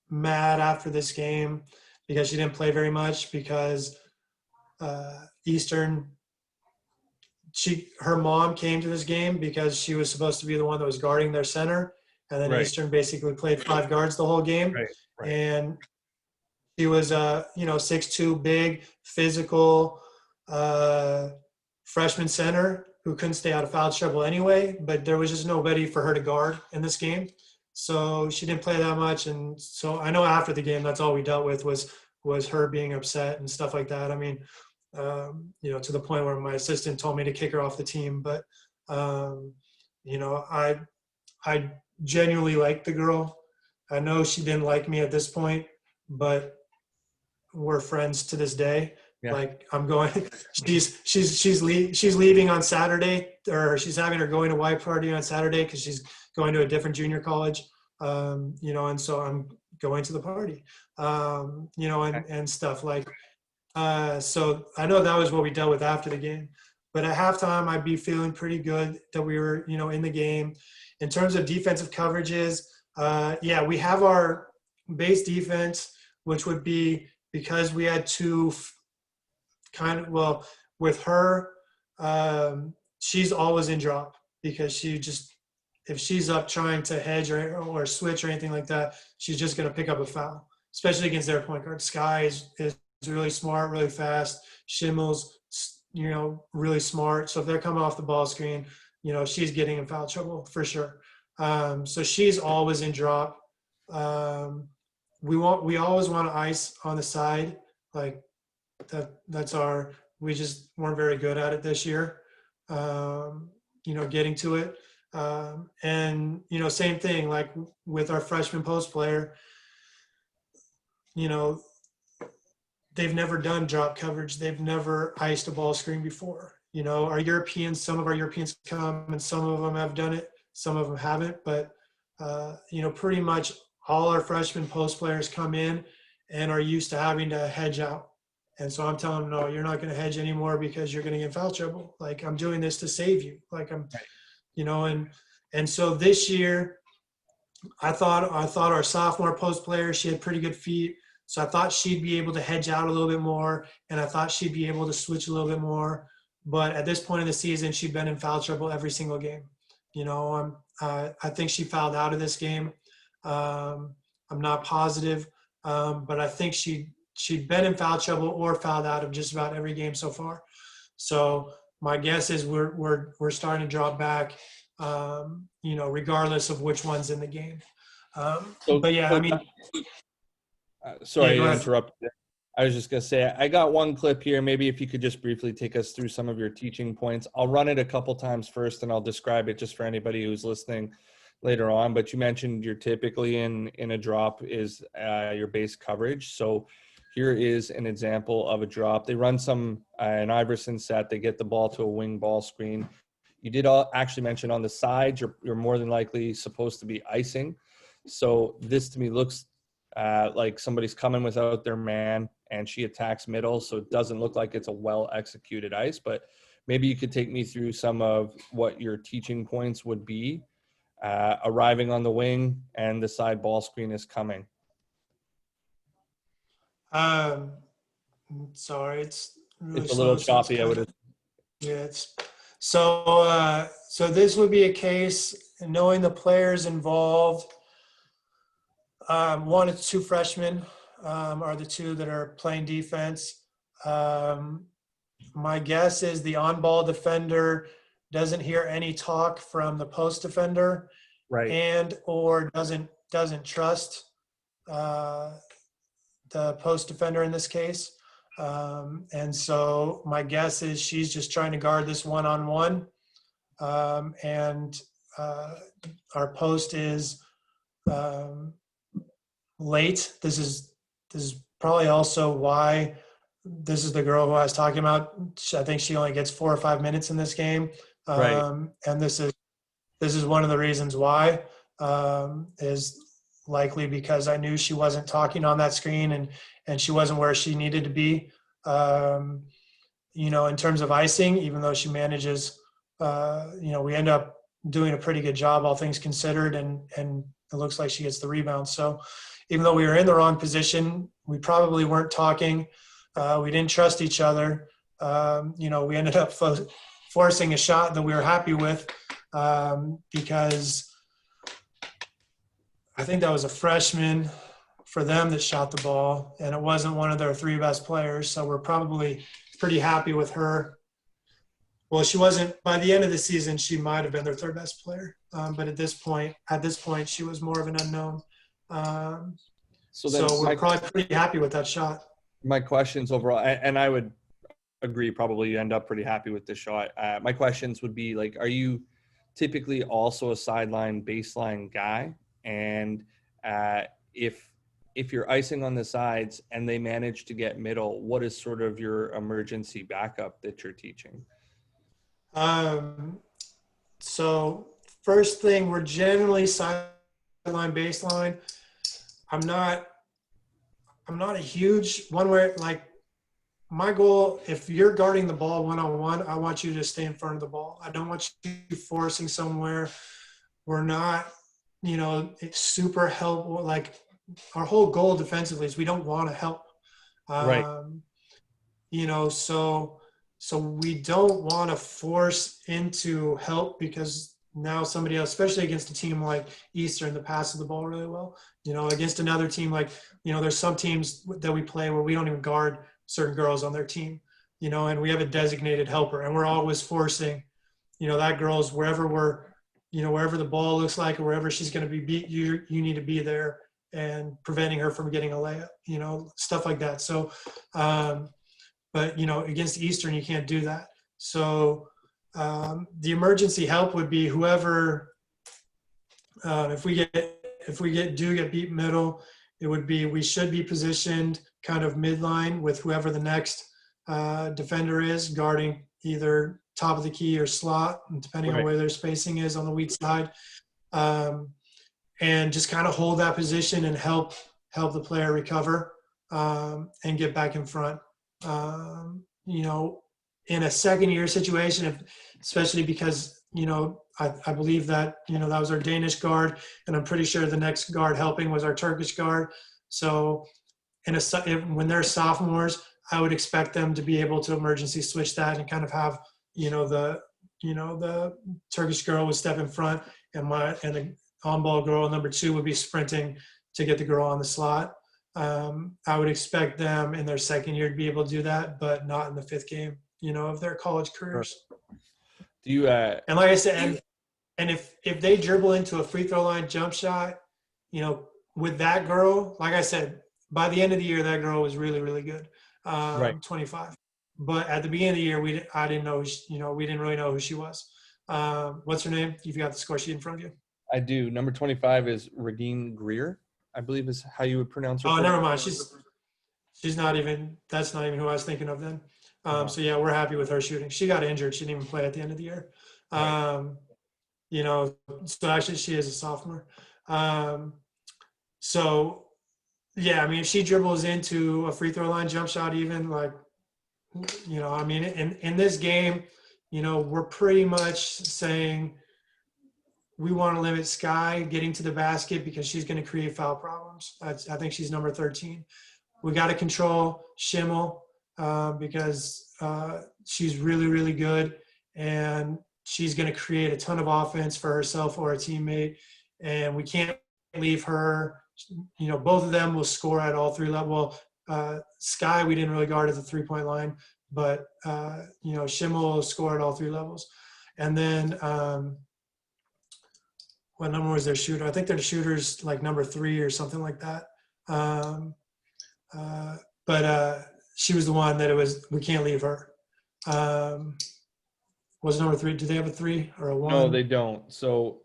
mad after this game because she didn't play very much, because Eastern, her mom came to this game because she was supposed to be the one that was guarding their center, and then Right. Eastern basically played 5 guards the whole game. Right. And she was 6'2", big, physical, freshman center who couldn't stay out of foul trouble anyway, but there was just nobody for her to guard in this game. So she didn't play that much. And so I know after the game, that's all we dealt with was her being upset and stuff like that. I mean, to the point where my assistant told me to kick her off the team. But, I genuinely liked the girl. I know she didn't like me at this point, but we're friends to this day. Yeah. Like, I'm going, she's leaving on Saturday, or she's having her going to white party on Saturday because she's going to a different junior college. And so I'm going to the party, and stuff like, so I know that was what we dealt with after the game, but at halftime, I'd be feeling pretty good that we were, in the game. In terms of defensive coverages, we have our base defense, which would be, because we had two with her, she's always in drop, because if she's up trying to hedge or switch or anything like that, she's just going to pick up a foul, especially against their point guard. Sky is really smart, really fast. Schimmel's, really smart. So if they're coming off the ball screen, she's getting in foul trouble for sure. So she's always in drop. We always want to ice on the side. Like, we just weren't very good at it this year. getting to it. And, same thing, like with our freshman post player, you know, they've never done drop coverage. They've never iced a ball screen before. Some of our Europeans come and some of them have done it. Some of them haven't, but, pretty much all our freshman post players come in and are used to having to hedge out. And so I'm telling them, no, you're not going to hedge anymore because you're going to get in foul trouble. Like, I'm doing this to save you. Like, and so this year, I thought our sophomore post player, she had pretty good feet. So I thought she'd be able to hedge out a little bit more, and I thought she'd be able to switch a little bit more. But at this point in the season, she'd been in foul trouble every single game. I think she fouled out of this game. I'm not positive, but I think she'd been in foul trouble or fouled out of just about every game so far. So my guess is we're starting to drop back, regardless of which one's in the game. But yeah, I mean. Sorry to interrupt. I was just going to say, I got one clip here. Maybe if you could just briefly take us through some of your teaching points. I'll run it a couple times first, and I'll describe it just for anybody who's listening later on. But you mentioned you're typically in a drop is your base coverage. So here is an example of a drop. They run an Iverson set. They get the ball to a wing ball screen. You did actually mention on the sides, you're more than likely supposed to be icing. So this to me looks like somebody's coming without their man and she attacks middle. So it doesn't look like it's a well executed ice, but maybe you could take me through some of what your teaching points would be, arriving on the wing and the side ball screen is coming. Sorry, it's really it's a little choppy. So this would be a case, knowing the players involved. One is two freshmen are the two that are playing defense. My guess is the on-ball defender doesn't hear any talk from the post defender, right, and or doesn't trust the post defender in this case. And so my guess is she's just trying to guard this one-on-one. And our post is late. This is probably also why this is the girl who I was talking about. I think she only gets 4 or 5 minutes in this game. Right. And this is one of the reasons why, is likely because I knew she wasn't talking on that screen and she wasn't where she needed to be. In terms of icing, even though she manages, we end up doing a pretty good job, all things considered, and it looks like she gets the rebound. So even though we were in the wrong position, we probably weren't talking. We didn't trust each other. We ended up forcing a shot that we were happy with, because I think that was a freshman for them that shot the ball, and it wasn't one of their 3 best players. So we're probably pretty happy with her. Well, she wasn't. By the end of the season, she might have been their 3rd best player, but at this point, she was more of an unknown. So we're probably pretty happy with that shot. My questions overall, and I would agree, probably you end up pretty happy with this shot. My questions would be like, are you typically also a sideline baseline guy? And if you're icing on the sides and they manage to get middle, what is sort of your emergency backup that you're teaching? So first thing, we're generally sideline baseline. I'm not a huge one where, like, my goal, if you're guarding the ball one-on-one, I want you to stay in front of the ball. I don't want you forcing somewhere. We're not, it's super helpful. Like, our whole goal defensively is we don't want to help. Right. So we don't want to force into help, because now somebody else, especially against a team like Eastern that passes the ball really well, against another team like, there's some teams that we play where we don't even guard certain girls on their team, and we have a designated helper, and we're always forcing, that girl's wherever the ball looks like or wherever she's going to be beat, you need to be there and preventing her from getting a layup, stuff like that. So, but against Eastern, you can't do that. So The emergency help would be whoever, if we get beat middle, it would be, we should be positioned kind of midline with whoever the next defender is guarding either top of the key or slot, depending on Right. where their spacing is on the weak side. And just kind of hold that position and help the player recover and get back in front. You know, in a second year situation, especially because, you know, I believe that, you know, that was our Danish guard, and I'm pretty sure the next guard helping was our Turkish guard. So when they're sophomores, I would expect them to be able to emergency switch that and kind of have, the Turkish girl would step in front, and the on-ball girl number 2 would be sprinting to get the girl on the slot. I would expect them in their second year to be able to do that, but not in the 5th game, of their college careers. Do you And like I said, and if they dribble into a free throw line jump shot, with that girl, like I said, by the end of the year, that girl was really, really good. Right. 25. But at the beginning of the year, I didn't know, we didn't really know who she was. What's her name? You've got the score sheet in front of you. I do. Number 25 is Regine Greer, I believe is how you would pronounce her. Oh, never mind. She's not even, that's not even who I was thinking of then. So yeah, we're happy with her shooting. She got injured. She didn't even play at the end of the year. So actually she is a sophomore. So yeah, I mean, if she dribbles into a free throw line jump shot, even I mean, in this game, we're pretty much saying we want to limit Sky getting to the basket because she's going to create foul problems. I think she's number 13. We got to control Schimmel because she's really, really good, and she's going to create a ton of offense for herself or a teammate, and we can't leave her. Both of them will score at all 3 levels. Well, Sky, we didn't really guard at the 3-point line, but Schimmel will score at all 3 levels. And then what number was their shooter? I think their shooter's like number 3 or something like that. But she was the one that we can't leave her. Was number 3? Do they have a 3 or a 1? No, they don't. So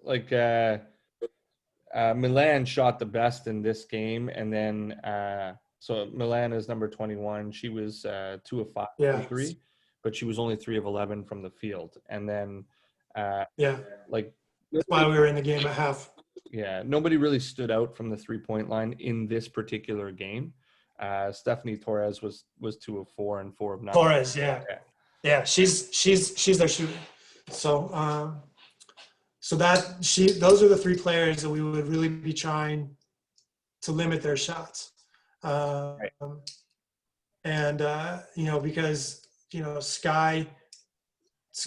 Milan shot the best in this game, and then so Milan is number 21. She was 2 of 5 from 3, but she was only 3 of 11 from the field. And then that's why we were in the game at half. Yeah, nobody really stood out from the 3-point line in this particular game. Stephanie Torres was 2 of 4 and 4 of 9. Torres, yeah, she's their shooter. So those are the 3 players that we would really be trying to limit their shots. Right. And because Sky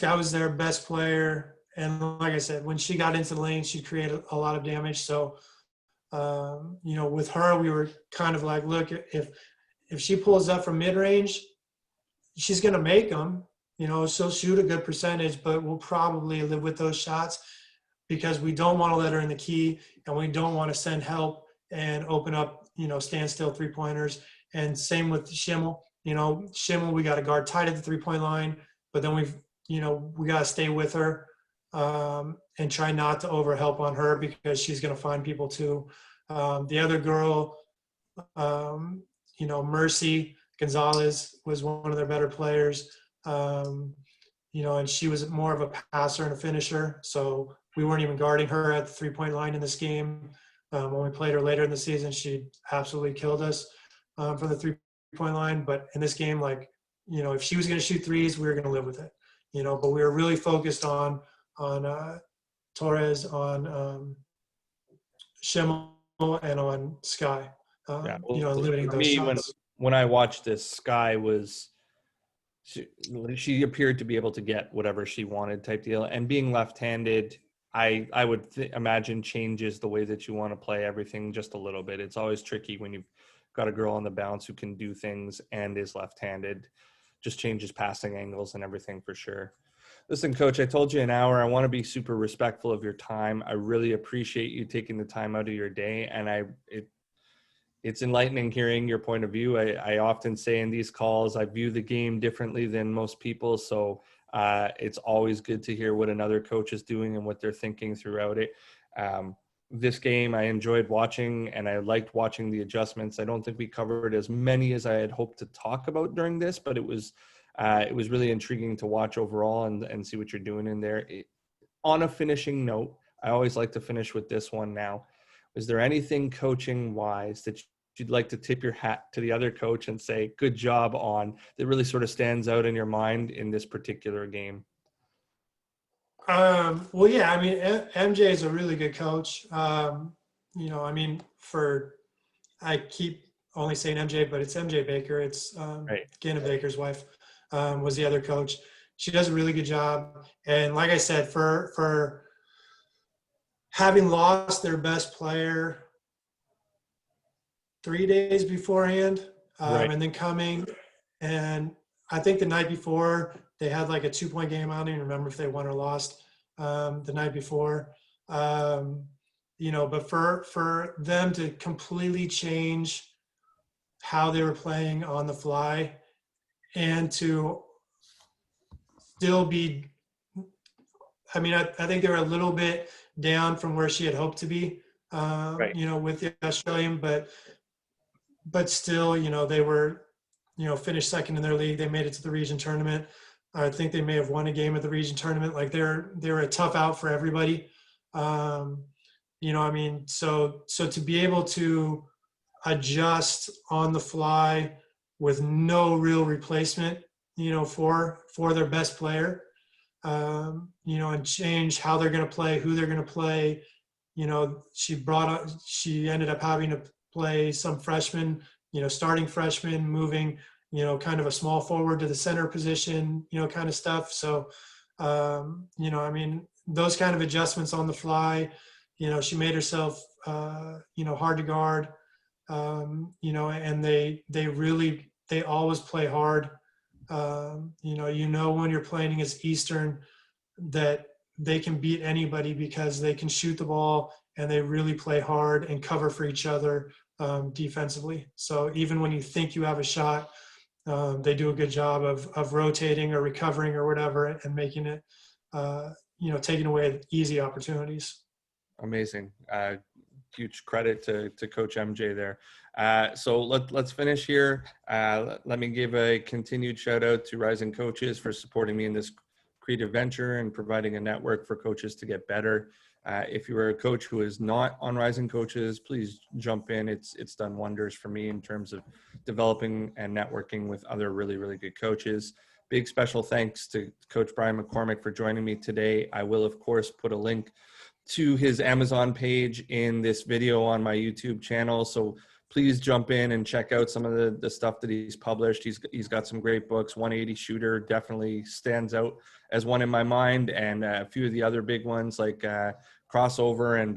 was their best player. And like I said, when she got into the lane, she created a lot of damage. So, with her, we were kind of like, look, if she pulls up from mid-range, she's going to make them. She'll shoot a good percentage, but we'll probably live with those shots because we don't want to let her in the key, and we don't want to send help and open up, standstill 3-pointers. And same with Schimmel. Schimmel, we got to guard tight at the 3-point line, but then we got to stay with her. And try not to overhelp on her because she's going to find people too. The other girl, Mercy Gonzalez was one of their better players. And she was more of a passer and a finisher. So we weren't even guarding her at the 3-point line in this game. When we played her later in the season, she absolutely killed us from the 3-point line. But in this game, if she was going to shoot threes, we were going to live with it. But we were really focused on Torres, on Schimmel, and on Sky. Limiting those shots. When I watched this, Sky she appeared to be able to get whatever she wanted type deal. And being left-handed, I would imagine changes the way that you want to play everything just a little bit. It's always tricky when you've got a girl on the bounce who can do things and is left-handed. Just changes passing angles and everything for sure. Listen, Coach, I told you an hour. I want to be super respectful of your time. I really appreciate you taking the time out of your day. And it's enlightening hearing your point of view. I often say in these calls, I view the game differently than most people. So It's always good to hear what another coach is doing and what they're thinking throughout it. This game I enjoyed watching, and I liked watching the adjustments. I don't think we covered as many as I had hoped to talk about during this, but it was really intriguing to watch overall and see what you're doing in there. On a finishing note, I always like to finish with this one now. Is there anything coaching wise that you'd like to tip your hat to the other coach and say, good job on, that really sort of stands out in your mind in this particular game? Well, yeah, I mean, MJ is a really good coach. I mean, I keep only saying MJ, but it's MJ Baker. It's Right. Ganna Baker's wife, was the other coach. She does a really good job. And like I said, for having lost their best player 3 days beforehand, Right. and then coming, and I think the night before they had like a 2-point game. I don't even remember if they won or lost the night before. But for them to completely change how they were playing on the fly and to still be, I mean, I think they were a little bit down from where she had hoped to be, Right. with the Australian, but still, they were, finished second in their league. They made it to the region tournament. I think they may have won a game at the region tournament. Like they're a tough out for everybody. I mean, so to be able to adjust on the fly with no real replacement, for their best player, and change how they're going to play, who they're going to play. She ended up having to play some freshmen, starting freshmen, moving, kind of a small forward to the center position, kind of stuff. So, I mean, those kind of adjustments on the fly, she made herself, hard to guard, and they always play hard. When you're playing against Eastern that they can beat anybody because they can shoot the ball and they really play hard and cover for each other defensively. So even when you think you have a shot, they do a good job of rotating or recovering or whatever and making it, taking away easy opportunities. Amazing. Huge credit to Coach MJ there. So let's finish here. Let me give a continued shout out to Rising Coaches for supporting me in this creative venture and providing a network for coaches to get better. If you are a coach who is not on Rising Coaches, please jump in. It's done wonders for me in terms of developing and networking with other really, really good coaches. Big special thanks to Coach Brian McCormick for joining me today. I will, of course, put a link to his Amazon page in this video on my YouTube channel. So please jump in and check out some of the stuff that he's published. He's got some great books. 180 Shooter definitely stands out as one in my mind, and a few of the other big ones like Crossover and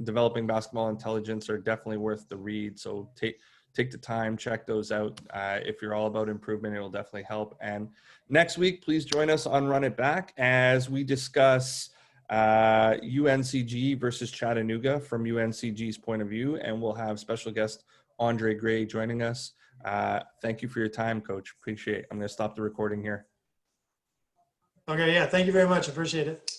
Developing Basketball Intelligence are definitely worth the read. So take the time, check those out. If you're all about improvement, it'll definitely help. And next week, please join us on Run It Back as we discuss UNCG versus Chattanooga from UNCG's point of view, and we'll have special guest Andre Gray joining us. Thank you for your time, Coach. Appreciate it. I'm going to stop the recording here. Okay, yeah, thank you very much. Appreciate it.